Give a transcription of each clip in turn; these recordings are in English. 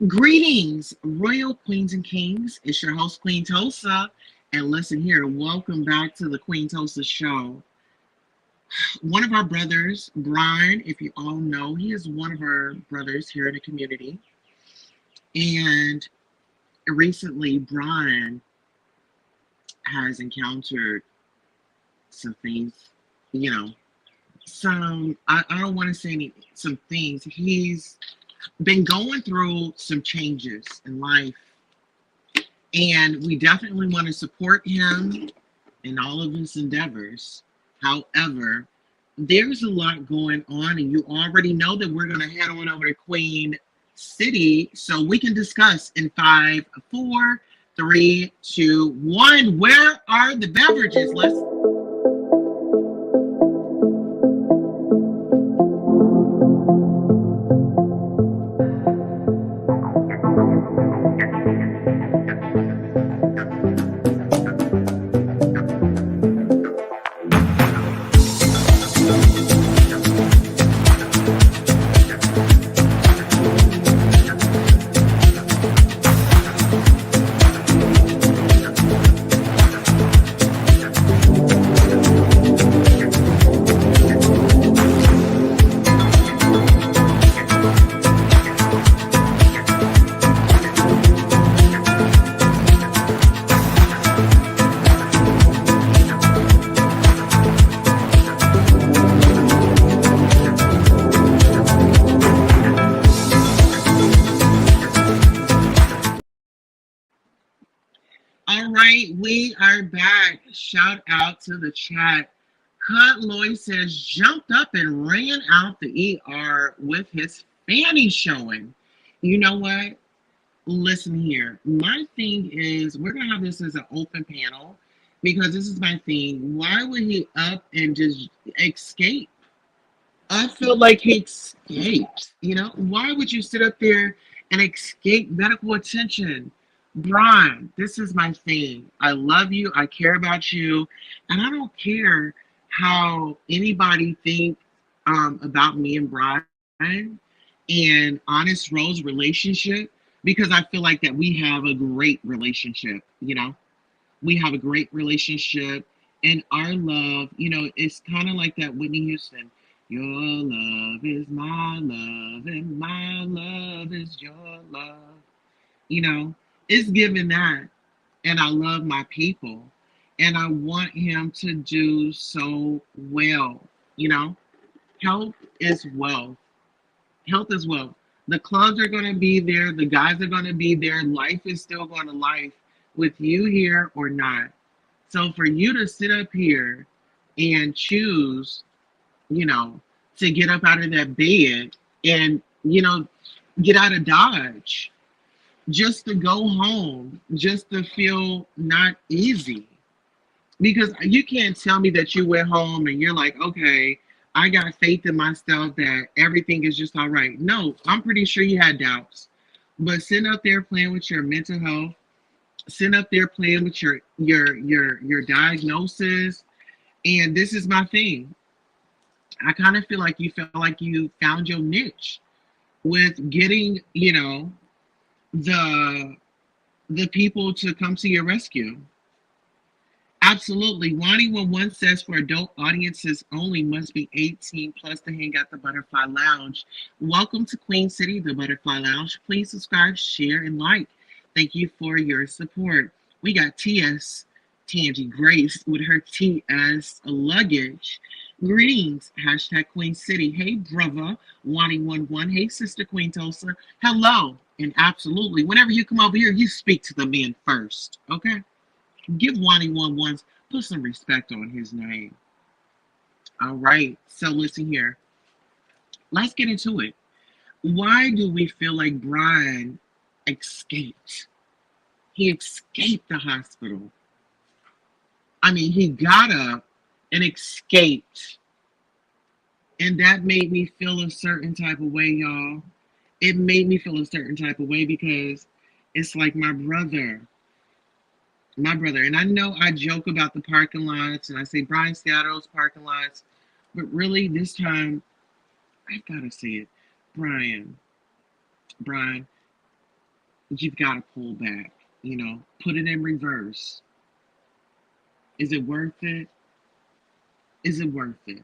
Greetings, royal queens and kings. It's your host, Queen Tosa. And listen here, welcome back to the Queen Tosa Show. One of our brothers, Brian, if you all know, he is one of our brothers here in the community. And recently, Brian has encountered some things, you know, I don't want to say some things. He's been going through some changes in life, and we definitely want to support him in all of his endeavors. However, there's a lot going on, and you already know that we're going to head on over to Queen City so we can discuss in five, four, three, two, one. Where are the beverages? Let's. All right, we are back. Shout out to the chat. Cut Lloyd says jumped up and ran out the ER with his fanny showing. You know what? Listen here. My thing is we're gonna have this as an open panel because this is my thing. Why would he up and just escape? I feel like he escaped. Why would you sit up there and escape medical attention? Brian, this is my thing. I love you. I care about you. And I don't care how anybody think about me and Brian and Honest Rose relationship because I feel like that we have a great relationship. We have a great relationship, and our love, it's kind of like that Whitney Houston. Your love is my love, and my love is your love. You know, it's given that, and I love my people, and I want him to do so well. You know, health is wealth. Health is wealth. The clubs are going to be there. The guys are going to be there. Life is still going to life with you here or not. So for you to sit up here and choose, you know, to get up out of that bed and, get out of Dodge just to go home, just to feel not easy. Because you can't tell me that you went home and you're like, okay, I got faith in myself that everything is just all right. No, I'm pretty sure you had doubts. But sitting up there playing with your mental health, sitting up there playing with your diagnosis, and this is my thing. I kind of feel like you felt like you found your niche with getting, the the people to come to your rescue. Absolutely. Wani11 says for adult audiences only must be 18 plus to hang at the Butterfly Lounge. Welcome to Queen City, the Butterfly Lounge. Please subscribe, share, and like. Thank you for your support. We got TS Tangi Grace with her TS luggage. Greetings, hashtag Queen City. Hey, brother, Wani11. Hey, sister Queen Tosa. Hello. And absolutely, whenever you come over here, you speak to the men first, okay? Give Wani11, put some respect on his name. All right. So listen here. Let's get into it. Why do we feel like Brian escaped? He escaped the hospital. I mean, he got up and escaped. And that made me feel a certain type of way, y'all. It made me feel a certain type of way because it's like my brother. And I know I joke about the parking lots and I say Brian Seattle's parking lots, but really this time I gotta say it. Brian, But you've got to pull back, put it in reverse. Is it worth it? Is it worth it?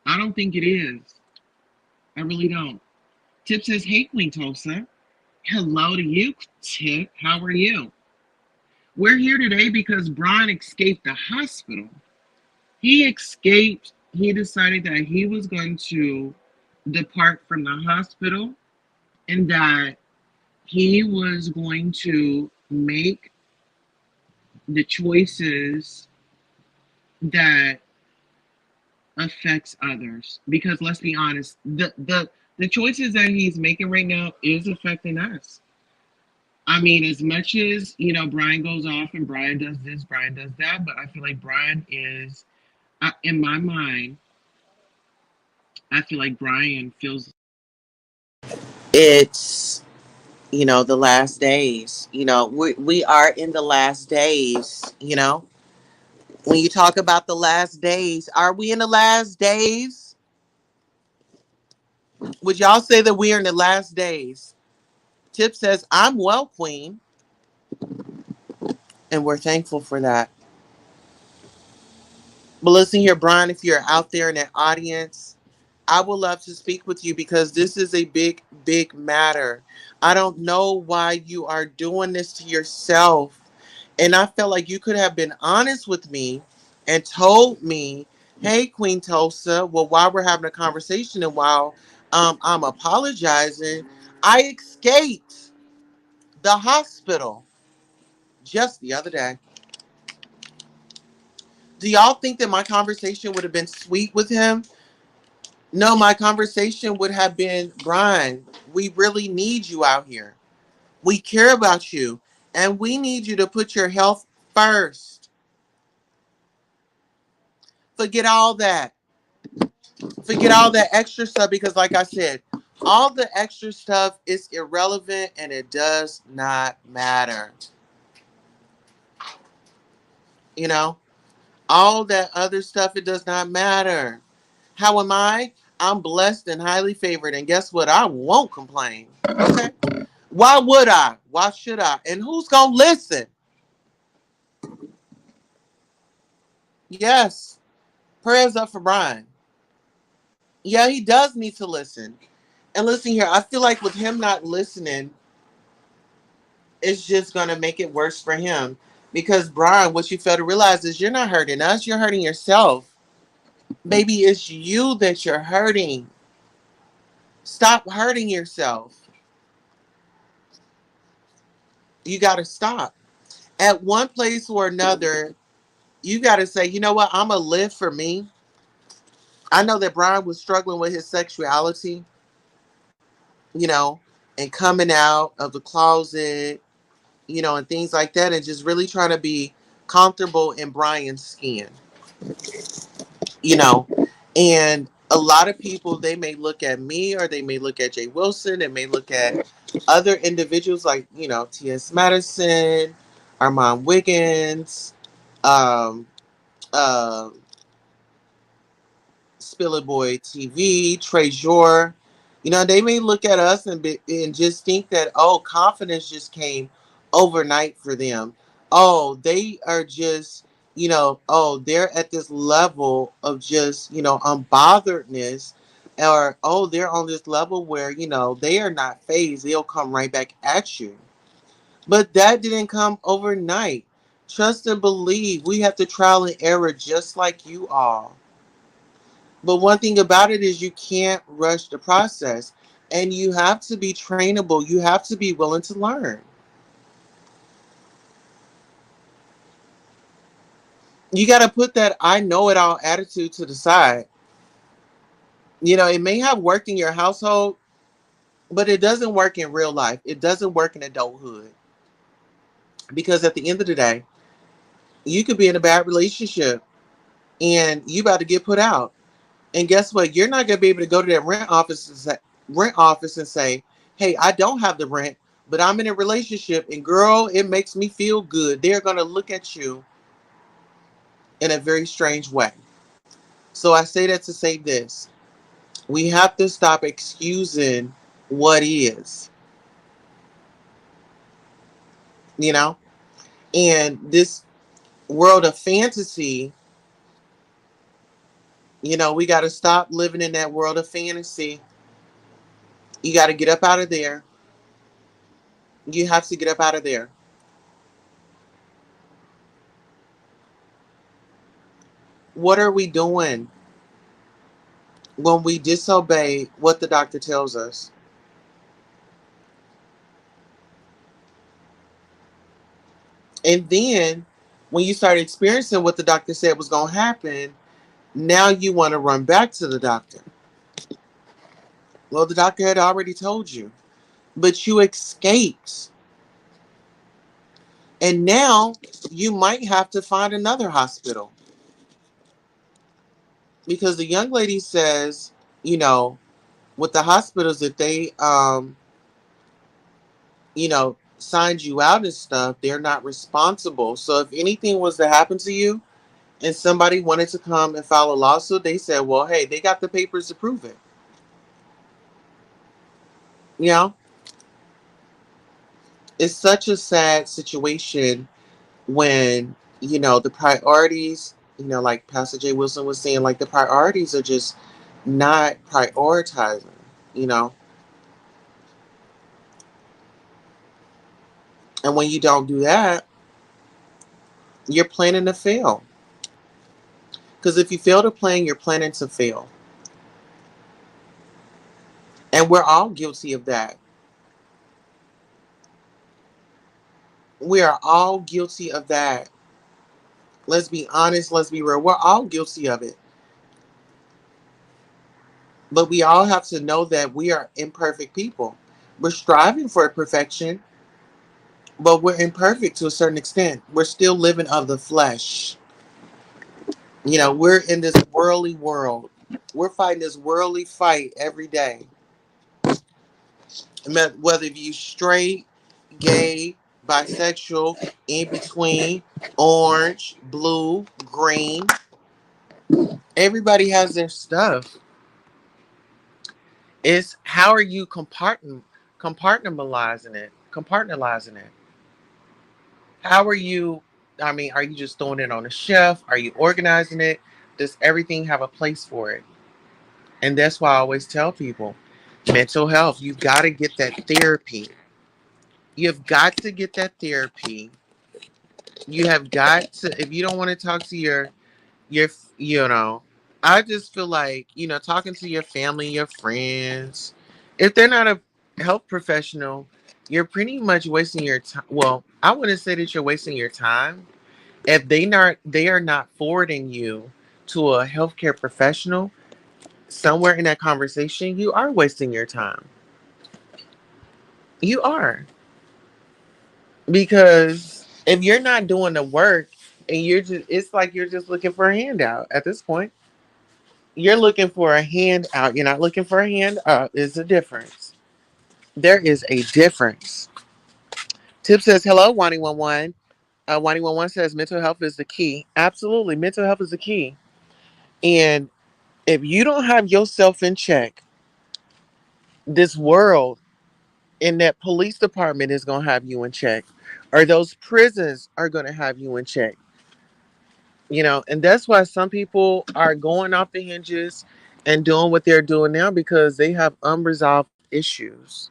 I don't think it is. I really don't. Tip says, hey, Queen Tulsa. Hello to you, Tip. How are you? We're here today because Brian escaped the hospital. He escaped. He decided that he was going to depart from the hospital and that he was going to make the choices that affects others, because let's be honest, the choices that he's making right now is affecting us. I mean, as much as Brian goes off and Brian does this, Brian does that, but I feel like Brian is, in my mind, I feel like Brian feels it's the last days. We are in the last days. When you talk about the last days, are we in the last days? Would y'all say that we are in the last days? Tip says, I'm well, Queen. And we're thankful for that. But listen here, Brian, if you're out there in that audience, I would love to speak with you because this is a big, big matter. I don't know why you are doing this to yourself. And I felt like you could have been honest with me and told me, hey, Queen Tulsa, well, while we're having a conversation and while I'm apologizing, I escaped the hospital just the other day. Do y'all think that my conversation would have been sweet with him? No, my conversation would have been, Brian, we really need you out here. We care about you and we need you to put your health first. Forget all that. Forget all that extra stuff because, like I said, all the extra stuff is irrelevant and it does not matter. You know, all that other stuff, it does not matter. How am I? I'm blessed and highly favored. And guess what? I won't complain. Okay. Why would I? Why should I? And who's going to listen? Yes. Prayers up for Brian. Yeah, he does need to listen. And listen here, I feel like with him not listening, it's just going to make it worse for him. Because, Brian, what you fail to realize is you're not hurting us, you're hurting yourself. Maybe it's you that you're hurting. Stop hurting yourself. You got to stop. At one place or another, you got to say, you know what, I'm going to live for me. I know that Brian was struggling with his sexuality, you know, and coming out of the closet, and things like that, and just really trying to be comfortable in Brian's skin, you know. And a lot of people, they may look at me or they may look at Jay Wilson, they may look at other individuals like, T.S. Madison, Armand Wiggins, um, uh, Spiller Boy TV, Trejor. They may look at us and just think that, oh, confidence just came overnight for them. Oh, they are just, oh, they're at this level of just, unbotheredness. Or, oh, they're on this level where, they are not phased. They'll come right back at you. But that didn't come overnight. Trust and believe. We have to trial and error just like you all. But one thing about it is you can't rush the process and you have to be trainable. You have to be willing to learn. You got to put that I know it all attitude to the side. It may have worked in your household, but it doesn't work in real life. It doesn't work in adulthood. Because at the end of the day, you could be in a bad relationship and you about to get put out. And guess what? You're not going to be able to go to that rent office and say, hey, I don't have the rent, but I'm in a relationship and girl, it makes me feel good. They're going to look at you in a very strange way. So I say that to say this. We have to stop excusing what is. you know? And this world of fantasy, we got to stop living in that world of fantasy. You got to get up out of there. You have to get up out of there. What are we doing when we disobey what the doctor tells us? And then when you start experiencing what the doctor said was going to happen, now you want to run back to the doctor. Well, the doctor had already told you, but you escaped. And now you might have to find another hospital because the young lady says, you know, with the hospitals, if they, signed you out and stuff, they're not responsible. So if anything was to happen to you and somebody wanted to come and file a lawsuit, they said, well, hey, they got the papers to prove it. You know, it's such a sad situation when, the priorities, like Pastor Jay Wilson was saying, like the priorities are just not prioritizing, you know. And when you don't do that, you're planning to fail. Because if you fail to plan, you're planning to fail. And we're all guilty of that. We are all guilty of that. Let's be honest, let's be real. We're all guilty of it. But we all have to know that we are imperfect people. We're striving for perfection, but we're imperfect to a certain extent. We're still living of the flesh. We're in this worldly world. We're fighting this worldly fight every day. Whether you straight, gay, bisexual, in between, orange, blue, green, everybody has their stuff. It's how are you compartmentalizing it? How are you? I mean, are you just throwing it on a shelf? Are you organizing it? Does everything have a place for it? And that's why I always tell people, mental health. You've got to get that therapy. You've got to get that therapy. You have got to. If you don't want to talk to your, I just feel like, talking to your family, your friends, if they're not a health professional, you're pretty much wasting your time. Well, I wouldn't say that you're wasting your time. If they are not forwarding you to a healthcare professional, somewhere in that conversation, you are wasting your time. You are. Because if you're not doing the work and it's like you're just looking for a handout at this point. You're looking for a handout. You're not looking for a hand up. There's a difference. There is a difference. Tip says, hello, Wani11. Wani11 says mental health is the key. Absolutely. Mental health is the key. And if you don't have yourself in check, this world and that police department is going to have you in check, or those prisons are going to have you in check. And that's why some people are going off the hinges and doing what they're doing now because they have unresolved issues.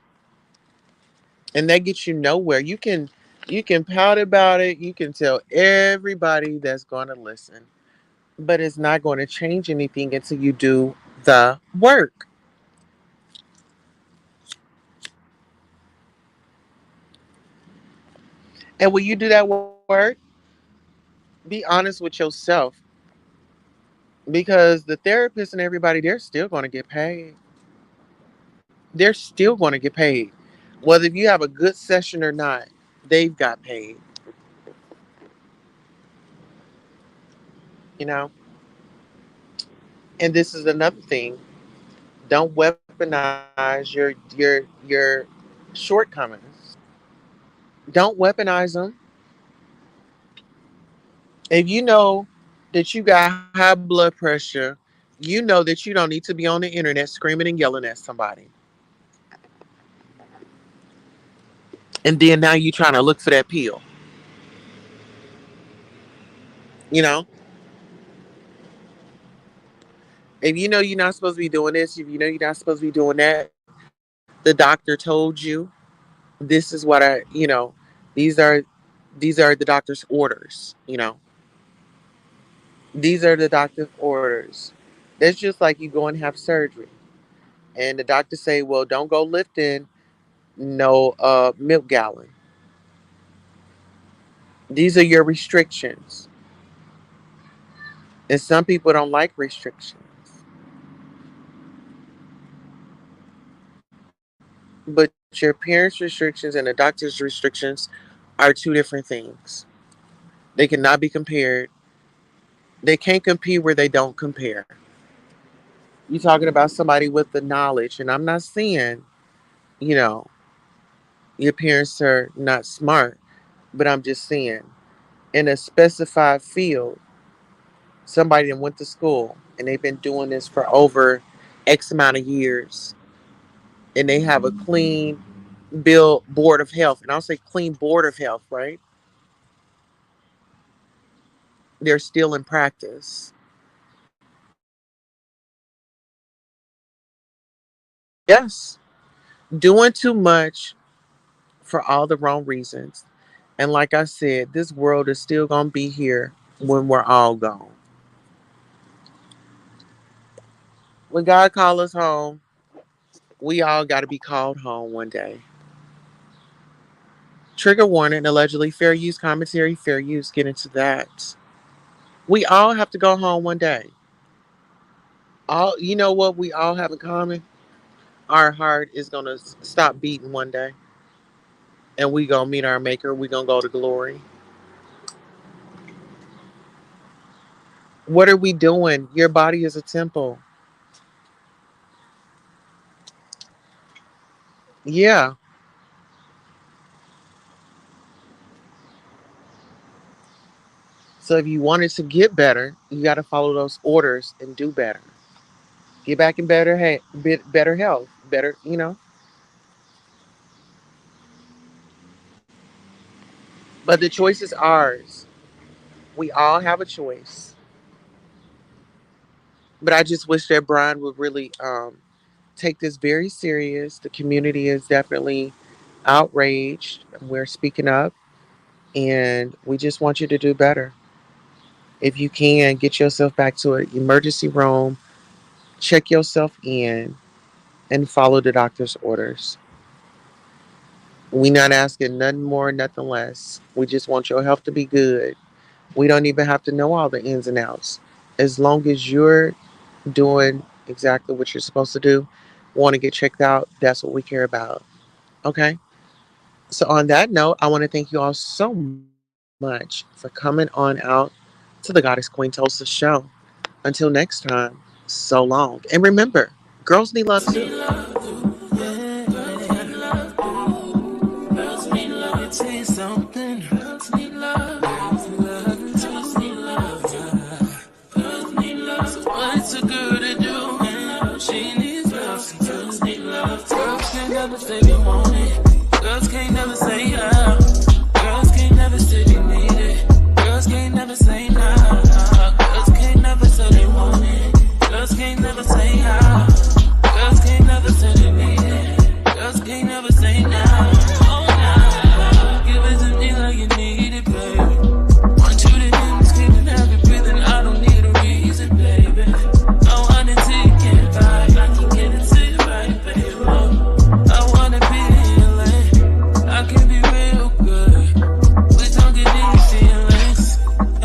And that gets you nowhere. You can pout about it, you can tell everybody that's going to listen, but it's not going to change anything until you do the work. And when you do that work, be honest with yourself, because the therapist and everybody, they're still going to get paid. They're still going to get paid. Whether if you have a good session or not, they've got paid. You know? And this is another thing. Don't weaponize your shortcomings. Don't weaponize them. If you know that you got high blood pressure, you know that you don't need to be on the internet screaming and yelling at somebody. And then now you trying to look for that pill. You know, if you know you're not supposed to be doing this, if you know you're not supposed to be doing that, the doctor told you this is what these are these are the doctor's orders. These are the doctor's orders. That's just like you go and have surgery, and the doctor say, well, don't go lifting no milk gallon. These are your restrictions. And some people don't like restrictions. But your parents' restrictions and the doctor's restrictions are two different things. They cannot be compared. They can't compete where they don't compare. You're talking about somebody with the knowledge, and I'm not saying, you know, your parents are not smart, but I'm just saying, in a specified field, somebody that went to school and they've been doing this for over X amount of years, and they have a clean bill board of health, and I'll say clean board of health, right? They're still in practice. Yes, doing too much for all the wrong reasons. And like I said, this world is still going to be here when we're all gone. When God calls us home, we all got to be called home one day. Trigger warning, allegedly fair use commentary, fair use, get into that. We all have to go home one day. All you know what we all have in common? Our heart is going to stop beating one day, and we going to meet our maker. We going to go to glory. What are we doing? Your body is a temple. Yeah. So if you wanted to get better, you got to follow those orders and do better. Get back in better health, better. But the choice is ours. We all have a choice. But I just wish that Brian would really take this very serious. The community is definitely outraged. We're speaking up, and we just want you to do better. If you can, get yourself back to an emergency room, check yourself in, and follow the doctor's orders. We not asking nothing more, nothing less. We just want your health to be good. We don't even have to know all the ins and outs. As long as you're doing exactly what you're supposed to do, want to get checked out, that's what we care about. Okay? So, on that note, I want to thank you all so much for coming on out to the Goddess Queen Tulsa show. Until next time, so long. And remember, girls need love too. What's a girl to do? She needs love. Girls need love. Girls can't never say they want it. Girls can't never say how. Girls can't never say they need it. Girls can't never say nah. Girls can't never say they want it. Girls can't never say how.